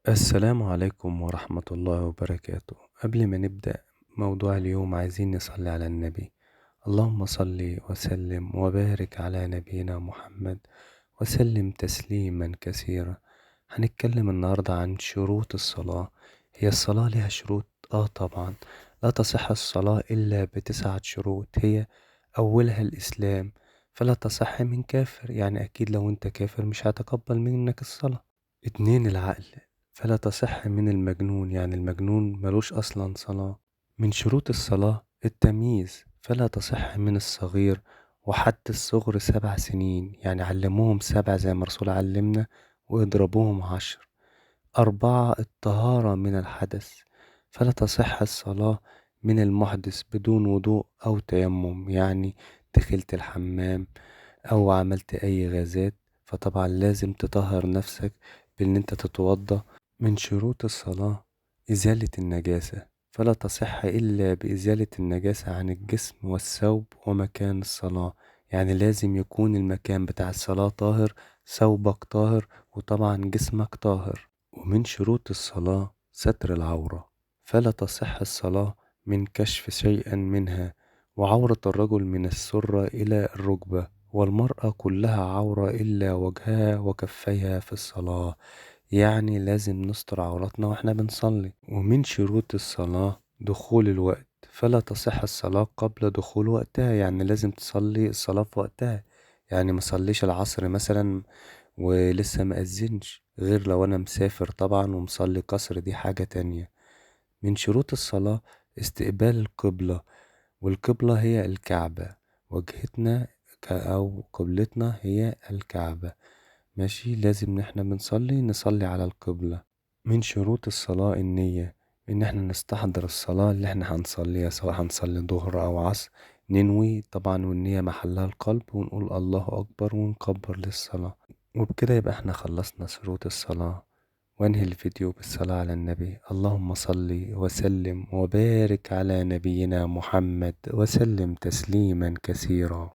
السلام عليكم ورحمة الله وبركاته. قبل ما نبدأ موضوع اليوم عايزين نصلي على النبي. اللهم صل وسلم وبارك على نبينا محمد وسلم تسليما كثيرا. هنتكلم النهاردة عن شروط الصلاة. هي الصلاة لها شروط؟ طبعا. لا تصح الصلاة إلا بتسعة شروط، هي أولها الإسلام، فلا تصح من كافر، يعني أكيد لو أنت كافر مش هتقبل منك الصلاة. اتنين، العقل، فلا تصح من المجنون، يعني المجنون ملوش أصلا صلاة. من شروط الصلاة التمييز، فلا تصح من الصغير، وحد الصغر 7 سنين، يعني علموهم 7 زي ما الرسول علمنا، واضربوهم 10. 4، الطهارة من الحدث، فلا تصح الصلاة من المحدث بدون وضوء أو تيمم، يعني دخلت الحمام أو عملت أي غازات، فطبعا لازم تطهر نفسك بأن انت تتوضى. من شروط الصلاة إزالة النجاسة، فلا تصح إلا بإزالة النجاسة عن الجسم والثوب ومكان الصلاة، يعني لازم يكون المكان بتاع الصلاة طاهر، ثوبك طاهر، وطبعا جسمك طاهر. ومن شروط الصلاة ستر العورة، فلا تصح الصلاة من كشف شيئا منها، وعورة الرجل من السرة إلى الركبة، والمرأة كلها عورة إلا وجهها وكفيها في الصلاة، يعني لازم نستر عوراتنا واحنا بنصلي. ومن شروط الصلاة دخول الوقت، فلا تصح الصلاة قبل دخول وقتها، يعني لازم تصلي الصلاة في وقتها، يعني مصليش العصر مثلا ولسه مأذنش، غير لو أنا مسافر طبعا ومصلي قصر، دي حاجة تانية. من شروط الصلاة استقبال القبلة، والقبلة هي الكعبة، وجهتنا أو قبلتنا هي الكعبة. ماشي، لازم احنا بنصلي نصلي على القبلة. من شروط الصلاة النية، ان احنا نستحضر الصلاة اللي احنا هنصليها، سواء هنصلي ظهر او عصر، ننوي طبعا، والنية محلها القلب، ونقول الله اكبر ونكبر للصلاة. وبكده يبقى احنا خلصنا شروط الصلاة. وانهي الفيديو بالصلاة على النبي. اللهم صل وسلم وبارك على نبينا محمد وسلم تسليما كثيرا.